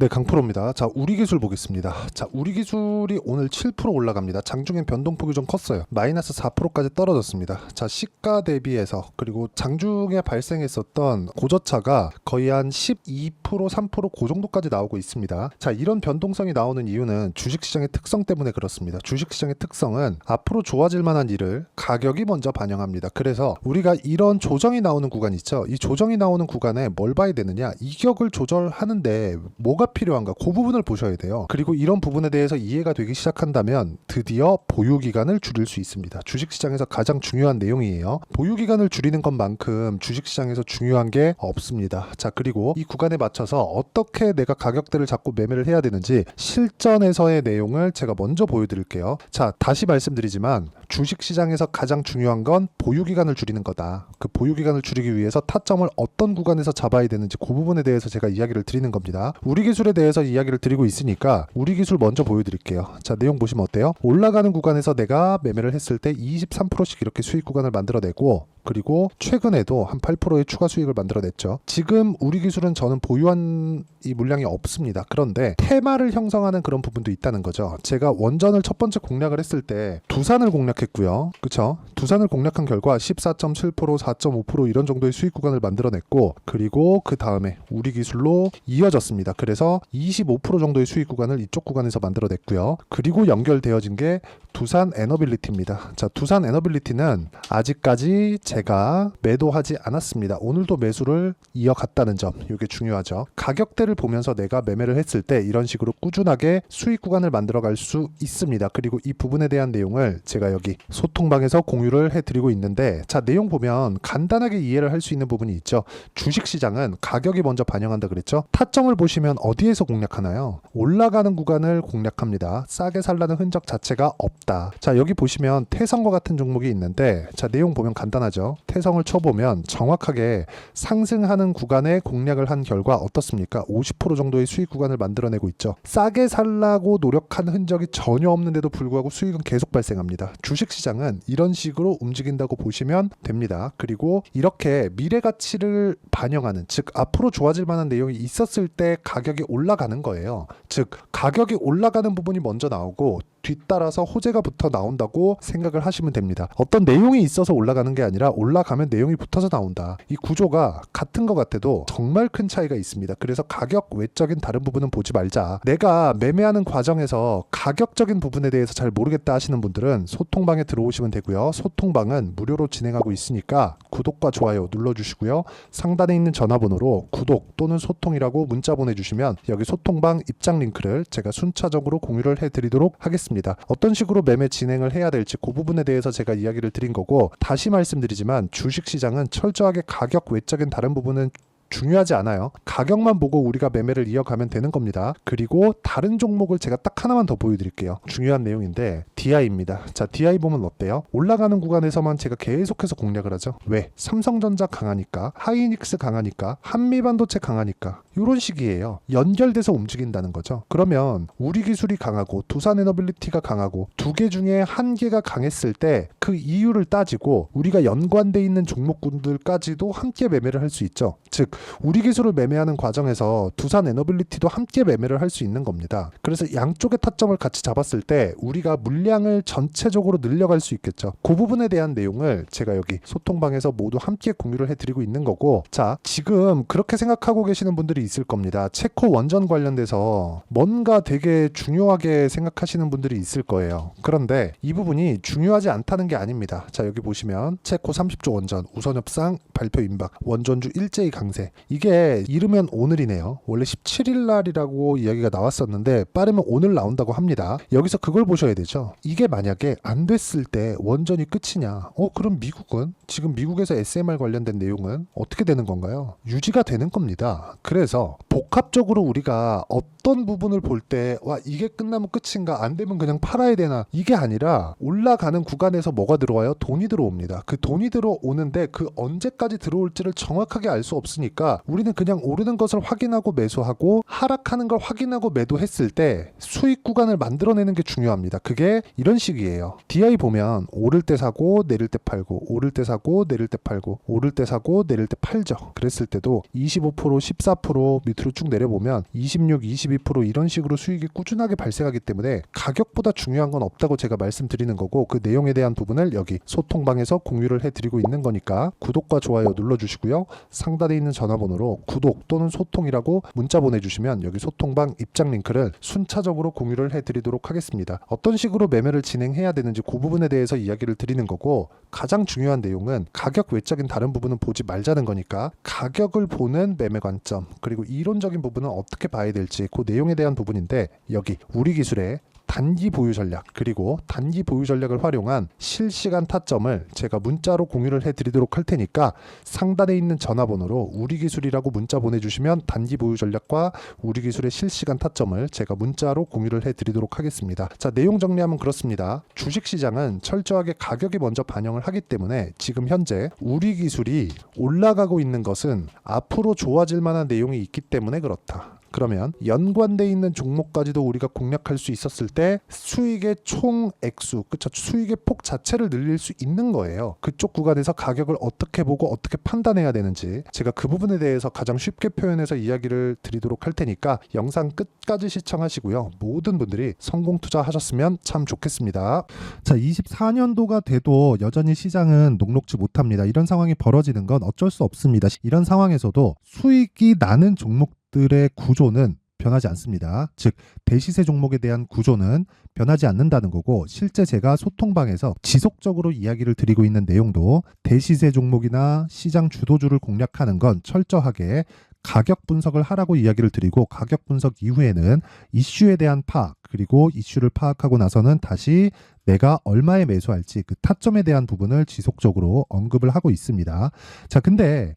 네, 강프로입니다. 자, 우리 기술 보겠습니다. 자, 우리 기술이 오늘 7% 올라갑니다. 장중엔 변동폭이 좀 컸어요. 마이너스 4%까지 떨어졌습니다. 자, 시가 대비해서 그리고 장중에 발생했었던 고저차가 거의 한 12%, 3% 그 정도까지 나오고 있습니다. 자, 이런 변동성이 나오는 이유는 주식시장의 특성 때문에 그렇습니다. 주식시장의 특성은 앞으로 좋아질 만한 일을 가격이 먼저 반영합니다. 그래서 우리가 이런 조정이 나오는 구간 있죠. 이 조정이 나오는 구간에 뭘 봐야 되느냐? 이격을 조절하는데 뭐가 필요한가? 그 부분을 보셔야 돼요. 그리고 이런 부분에 대해서 이해가 되기 시작한다면 드디어 보유기간을 줄일 수 있습니다. 주식시장에서 가장 중요한 내용이에요. 보유기간을 줄이는 것만큼 주식시장에서 중요한 게 없습니다. 자, 그리고 이 구간에 맞춰서 어떻게 내가 가격대를 잡고 매매를 해야 되는지 실전에서의 내용을 제가 먼저 보여드릴게요. 자, 다시 말씀드리지만 주식시장에서 가장 중요한 건 보유기간을 줄이는 거다. 그 보유기간을 줄이기 위해서 타점을 어떤 구간에서 잡아야 되는지 그 부분에 대해서 제가 이야기를 드리는 겁니다. 우리 기술에 대해서 이야기를 드리고 있으니까 우리 기술 먼저 보여드릴게요. 자, 내용 보시면 어때요? 올라가는 구간에서 내가 매매를 했을 때 23%씩 이렇게 수익 구간을 만들어내고, 그리고 최근에도 한 8%의 추가 수익을 만들어냈죠. 지금 우리 기술은 저는 보유한 이 물량이 없습니다. 그런데 테마를 형성하는 그런 부분도 있다는 거죠. 제가 원전을 첫 번째 공략을 했을 때 두산을 공략했고요. 그쵸? 두산을 공략한 결과 14.7%, 4.5% 이런 정도의 수익 구간을 만들어냈고, 그리고 그 다음에 우리 기술로 이어졌습니다. 그래서 25% 정도의 수익 구간을 이쪽 구간에서 만들어냈고요. 그리고 연결되어진 게 두산 에너빌리티입니다. 자, 두산 에너빌리티는 아직까지 제가 매도하지 않았습니다. 오늘도 매수를 이어갔다는 점, 이게 중요하죠. 가격대를 보면서 내가 매매를 했을 때 이런 식으로 꾸준하게 수익 구간을 만들어갈 수 있습니다. 그리고 이 부분에 대한 내용을 제가 여기 소통방에서 공유를 해드리고 있는데, 자, 내용 보면 간단하게 이해를 할 수 있는 부분이 있죠. 주식시장은 가격이 먼저 반영한다 그랬죠. 타점을 보시면 어디에서 공략하나요? 올라가는 구간을 공략합니다. 싸게 살라는 흔적 자체가 없다. 자, 여기 보시면 태성과 같은 종목이 있는데, 자, 내용 보면 간단하죠. 태성을 쳐보면 정확하게 상승하는 구간에 공략을 한 결과 어떻습니까? 50% 정도의 수익 구간을 만들어내고 있죠. 싸게 살라고 노력한 흔적이 전혀 없는데도 불구하고 수익은 계속 발생합니다. 주식시장은 이런 식으로 움직인다고 보시면 됩니다. 그리고 이렇게 미래 가치를 반영하는, 즉 앞으로 좋아질 만한 내용이 있었을 때 가격이 올라가는 거예요. 즉 가격이 올라가는 부분이 먼저 나오고 뒤따라서 호재가 붙어 나온다고 생각을 하시면 됩니다. 어떤 내용이 있어서 올라가는 게 아니라 올라가면 내용이 붙어서 나온다. 이 구조가 같은 것 같아도 정말 큰 차이가 있습니다. 그래서 가격 외적인 다른 부분은 보지 말자. 내가 매매하는 과정에서 가격적인 부분에 대해서 잘 모르겠다 하시는 분들은 소통방에 들어오시면 되고요. 소통방은 무료로 진행하고 있으니까 구독과 좋아요 눌러주시고요. 상단에 있는 전화번호로 구독 또는 소통이라고 문자 보내주시면 여기 소통방 입장 링크를 제가 순차적으로 공유를 해드리도록 하겠습니다. 어떤 식으로 매매 진행을 해야 될지 그 부분에 대해서 제가 이야기를 드린 거고, 다시 말씀드리지만 주식시장은 철저하게 가격 외적인 다른 부분은 중요하지 않아요. 가격만 보고 우리가 매매를 이어가면 되는 겁니다. 그리고 다른 종목을 제가 딱 하나만 더 보여드릴게요. 중요한 내용인데 DI입니다. 자, DI 보면 어때요? 올라가는 구간에서만 제가 계속해서 공략을 하죠. 왜? 삼성전자 강하니까, 하이닉스 강하니까, 한미반도체 강하니까, 이런 식이에요. 연결돼서 움직인다는 거죠. 그러면 우리 기술이 강하고 두산 에너빌리티가 강하고 두 개 중에 한 개가 강했을 때 그 이유를 따지고 우리가 연관돼 있는 종목군들까지도 함께 매매를 할 수 있죠. 즉 우리 기술을 매매하는 과정에서 두산 에너빌리티도 함께 매매를 할 수 있는 겁니다. 그래서 양쪽의 타점을 같이 잡았을 때 우리가 물량을 전체적으로 늘려갈 수 있겠죠. 그 부분에 대한 내용을 제가 여기 소통방에서 모두 함께 공유를 해드리고 있는 거고, 자, 지금 그렇게 생각하고 계시는 분들이 있을 겁니다. 체코 원전 관련돼서 뭔가 되게 중요하게 생각하시는 분들이 있을 거예요. 그런데 이 부분이 중요하지 않다는 게 아닙니다. 자, 여기 보시면 체코 30조 원전 우선협상 발표 임박, 원전주 일제히 강세. 이게 이르면 오늘이네요. 원래 17일 날이라고 이야기가 나왔었는데 빠르면 오늘 나온다고 합니다. 여기서 그걸 보셔야 되죠. 이게 만약에 안 됐을 때 원전이 끝이냐? 그럼 미국은 지금 미국에서 SMR 관련된 내용은 어떻게 되는 건가요? 유지가 되는 겁니다. 그래서 복합적으로 우리가 어떤 부분을 볼 때 와, 이게 끝나면 끝인가, 안 되면 그냥 팔아야 되나, 이게 아니라 올라가는 구간에서 뭐가 들어와요? 돈이 들어옵니다. 그 돈이 들어오는데 그 언제까지 들어올지를 정확하게 알 수 없으니까 우리는 그냥 오르는 것을 확인하고 매수하고 하락하는 걸 확인하고 매도했을 때 수익 구간을 만들어내는 게 중요합니다. 그게 이런 식이에요. DI 보면 오를 때 사고 내릴 때 팔고, 오를 때 사고 사고 내릴 때 팔고 오를 때 사고 내릴 때 팔죠. 그랬을 때도 25%, 14% 밑으로 쭉 내려보면 26, 22% 이런 식으로 수익이 꾸준하게 발생하기 때문에 가격보다 중요한 건 없다고 제가 말씀드리는 거고, 그 내용에 대한 부분을 여기 소통방에서 공유를 해드리고 있는 거니까 구독과 좋아요 눌러주시고요. 상단에 있는 전화번호로 구독 또는 소통이라고 문자 보내주시면 여기 소통방 입장 링크를 순차적으로 공유를 해드리도록 하겠습니다. 어떤 식으로 매매를 진행해야 되는지 그 부분에 대해서 이야기를 드리는 거고, 가장 중요한 내용은 가격 외적인 다른 부분은 보지 말자는 거니까 가격을 보는 매매 관점, 그리고 이론적인 부분은 어떻게 봐야 될지 그 내용에 대한 부분인데, 여기 우리 기술의 단기 보유 전략, 그리고 단기 보유 전략을 활용한 실시간 타점을 제가 문자로 공유를 해드리도록 할 테니까 상단에 있는 전화번호로 우리 기술이라고 문자 보내주시면 단기 보유 전략과 우리 기술의 실시간 타점을 제가 문자로 공유를 해드리도록 하겠습니다. 자, 내용 정리하면 그렇습니다. 주식시장은 철저하게 가격이 먼저 반영을 하기 때문에 지금 현재 우리 기술이 올라가고 있는 것은 앞으로 좋아질 만한 내용이 있기 때문에 그렇다. 그러면 연관돼 있는 종목까지도 우리가 공략할 수 있었을 때 수익의 총 액수, 그쵸? 수익의 폭 자체를 늘릴 수 있는 거예요. 그쪽 구간에서 가격을 어떻게 보고 어떻게 판단해야 되는지 제가 그 부분에 대해서 가장 쉽게 표현해서 이야기를 드리도록 할 테니까 영상 끝까지 시청하시고요. 모든 분들이 성공 투자하셨으면 참 좋겠습니다. 자, 24년도가 돼도 여전히 시장은 녹록지 못합니다. 이런 상황이 벌어지는 건 어쩔 수 없습니다. 이런 상황에서도 수익이 나는 종목들의 구조는 변하지 않습니다. 즉 대시세 종목에 대한 구조는 변하지 않는다는 거고, 실제 제가 소통방에서 지속적으로 이야기를 드리고 있는 내용도 대시세 종목이나 시장 주도주를 공략하는 건 철저하게 가격 분석을 하라고 이야기를 드리고, 가격 분석 이후에는 이슈에 대한 파악, 그리고 이슈를 파악하고 나서는 다시 내가 얼마에 매수할지 그 타점에 대한 부분을 지속적으로 언급을 하고 있습니다. 자, 근데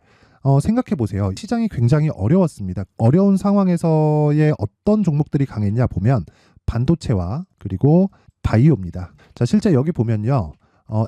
생각해 보세요. 시장이 굉장히 어려웠습니다. 어려운 상황에서의 어떤 종목들이 강했냐 보면 반도체와 그리고 바이오입니다. 자, 실제 여기 보면요.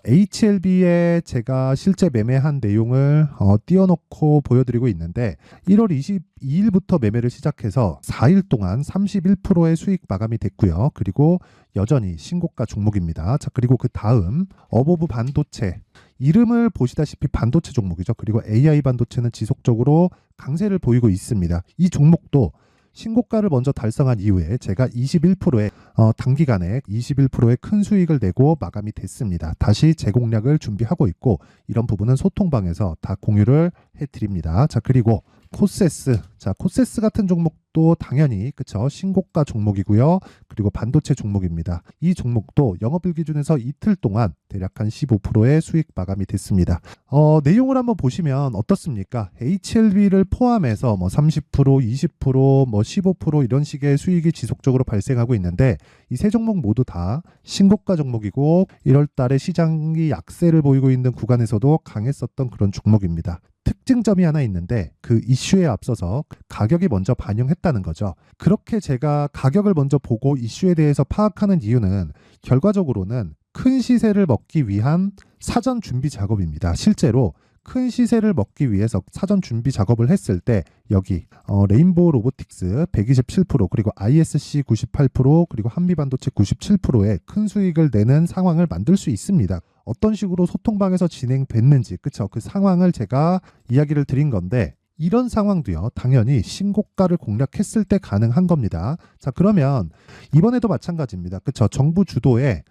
HLB에 제가 실제 매매한 내용을 띄워놓고 보여드리고 있는데, 1월 22일부터 매매를 시작해서 4일 동안 31%의 수익 마감이 됐고요. 그리고 여전히 신고가 종목입니다. 자, 그리고 그 다음 어보브 반도체, 이름을 보시다시피 반도체 종목이죠. 그리고 AI 반도체는 지속적으로 강세를 보이고 있습니다. 이 종목도 신고가를 먼저 달성한 이후에 제가 21%의 단기간에 21%의 큰 수익을 내고 마감이 됐습니다. 다시 재공략을 준비하고 있고, 이런 부분은 소통방에서 다 공유를 해드립니다. 자, 그리고 코세스, 자, 코세스 같은 종목도 당연히 그쵸, 신고가 종목이고요. 그리고 반도체 종목입니다. 이 종목도 영업일 기준에서 이틀 동안 대략 한 15%의 수익 마감이 됐습니다. 내용을 한번 보시면 어떻습니까? HLB를 포함해서 뭐 30%, 20%, 뭐 15% 이런 식의 수익이 지속적으로 발생하고 있는데, 이 세 종목 모두 다 신고가 종목이고 1월 달에 시장이 약세를 보이고 있는 구간에서도 강했었던 그런 종목입니다. 특징점이 하나 있는데, 그 이슈에 앞서서 가격이 먼저 반영했다는 거죠. 그렇게 제가 가격을 먼저 보고 이슈에 대해서 파악하는 이유는 결과적으로는 큰 시세를 먹기 위한 사전 준비 작업입니다. 실제로 큰 시세를 먹기 위해서 사전 준비 작업을 했을 때 여기 레인보우 로보틱스 127%, 그리고 ISC 98%, 그리고 한미반도체 97%의 큰 수익을 내는 상황을 만들 수 있습니다. 어떤 식으로 소통방에서 진행됐는지, 그쵸? 그 상황을 제가 이야기를 드린 건데, 이런 상황도요, 당연히 신고가를 공략했을 때 가능한 겁니다. 자, 그러면 이번에도 마찬가지입니다. 그쵸? 정부 주도의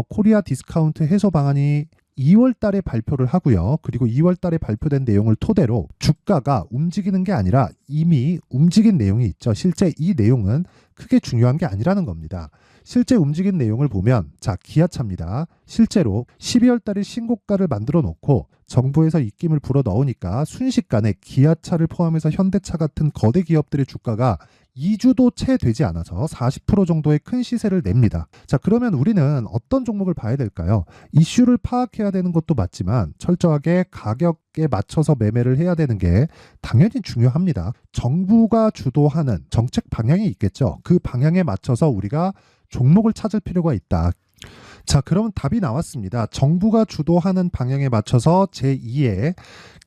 코리아 디스카운트 해소 방안이 2월 달에 발표를 하고요. 그리고 2월 달에 발표된 내용을 토대로 주가가 움직이는 게 아니라 이미 움직인 내용이 있죠. 실제 이 내용은 크게 중요한 게 아니라는 겁니다. 실제 움직인 내용을 보면, 자, 기아차입니다. 실제로 12월 달에 신고가를 만들어 놓고 정부에서 입김을 불어 넣으니까 순식간에 기아차를 포함해서 현대차 같은 거대 기업들의 주가가 2주도 채 되지 않아서 40% 정도의 큰 시세를 냅니다. 자, 그러면 우리는 어떤 종목을 봐야 될까요? 이슈를 파악해야 되는 것도 맞지만 철저하게 가격에 맞춰서 매매를 해야 되는 게 당연히 중요합니다. 정부가 주도하는 정책 방향이 있겠죠. 그 방향에 맞춰서 우리가 종목을 찾을 필요가 있다. 자, 그러면 답이 나왔습니다. 정부가 주도하는 방향에 맞춰서 제2의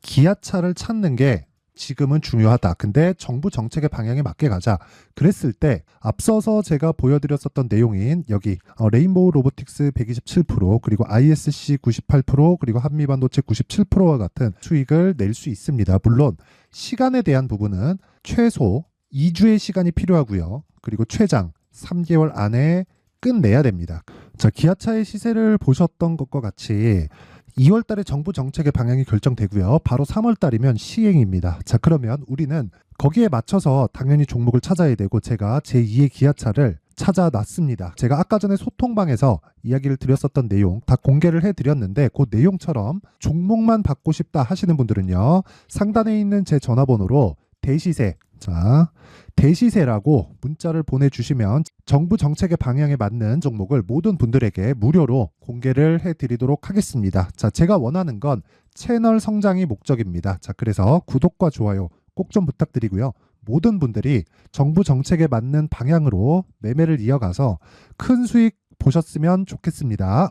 기아차를 찾는 게 지금은 중요하다. 근데 정부 정책의 방향에 맞게 가자. 그랬을 때 앞서서 제가 보여드렸었던 내용인 여기 레인보우 로보틱스 127% 그리고 ISC 98% 그리고 한미반도체 97%와 같은 수익을 낼 수 있습니다. 물론 시간에 대한 부분은 최소 2주의 시간이 필요하고요. 그리고 최장 3개월 안에 끝내야 됩니다. 자, 기아차의 시세를 보셨던 것과 같이 2월 달에 정부 정책의 방향이 결정되고요. 바로 3월 달이면 시행입니다. 자, 그러면 우리는 거기에 맞춰서 당연히 종목을 찾아야 되고 제가 제2의 기아차를 찾아놨습니다. 제가 아까 전에 소통방에서 이야기를 드렸었던 내용 다 공개를 해드렸는데 그 내용처럼 종목만 받고 싶다 하시는 분들은요. 상단에 있는 제 전화번호로 대시세, 자, 대시세라고 문자를 보내주시면 정부 정책의 방향에 맞는 종목을 모든 분들에게 무료로 공개를 해드리도록 하겠습니다. 자, 제가 원하는 건 채널 성장이 목적입니다. 자, 그래서 구독과 좋아요 꼭 좀 부탁드리고요. 모든 분들이 정부 정책에 맞는 방향으로 매매를 이어가서 큰 수익 보셨으면 좋겠습니다.